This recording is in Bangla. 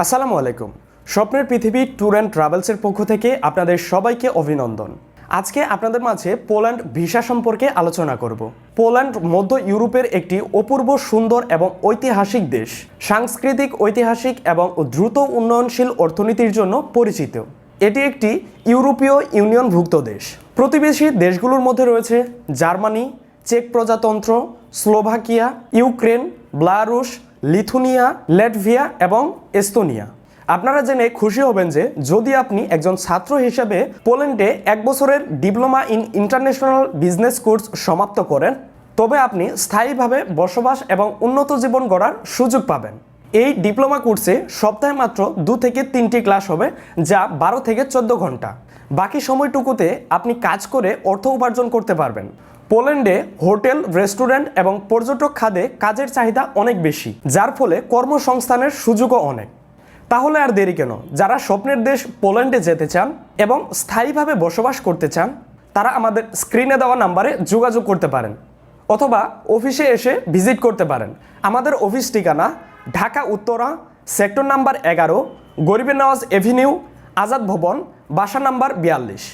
আসসালামু আলাইকুম। স্বপ্নের পৃথিবী ট্যুর অ্যান্ড ট্রাভেলসের পক্ষ থেকে আপনাদের সবাইকে অভিনন্দন। আজকে আপনাদের মাঝে পোল্যান্ড ভিসা সম্পর্কে আলোচনা করব। পোল্যান্ড মধ্য ইউরোপের একটি অপূর্ব সুন্দর এবং ঐতিহাসিক দেশ, সাংস্কৃতিক, ঐতিহাসিক এবং দ্রুত উন্নয়নশীল অর্থনীতির জন্য পরিচিত। এটি একটি ইউরোপীয় ইউনিয়নভুক্ত দেশ। প্রতিবেশী দেশগুলোর মধ্যে রয়েছে জার্মানি, চেক প্রজাতন্ত্র, Slovakia, Ukraine, Belarus, Lithuania, Latvia এবং এস্তোনিয়া। আপনারা জেনে খুশি হবেন যে যদি আপনি একজন ছাত্র হিসেবে পোল্যান্ডে 1 বছরের diploma in international business course সমাপ্ত করেন, তবে আপনি স্থায়ীভাবে বসবাস এবং উন্নত জীবন গড়ার সুযোগ পাবেন। এই ডিপ্লোমা কোর্সে সপ্তাহে মাত্র 2 থেকে 3টি ক্লাস হবে, যা 12 থেকে 14 ঘন্টা। বাকি সময়টুকুতে আপনি কাজ করে অর্থ উপার্জন করতে পারবেন। পোল্যান্ডে হোটেল, রেস্টুরেন্ট এবং পর্যটক খাতে কাজের চাহিদা অনেক বেশি, যার ফলে কর্মসংস্থানের সুযোগও অনেক। তাহলে আর দেরি কেন? যারা স্বপ্নের দেশ পোল্যান্ডে যেতে চান এবং স্থায়ীভাবে বসবাস করতে চান, তারা আমাদের স্ক্রিনে দেওয়া নাম্বারে যোগাযোগ করতে পারেন অথবা অফিসে এসে ভিজিট করতে পারেন। আমাদের অফিস ঠিকানা ঢাকা উত্তরা, সেক্টর নাম্বার 11, গরিবে নওয়াজ এভিনিউ, আজাদ ভবন, বাসা নাম্বার 42।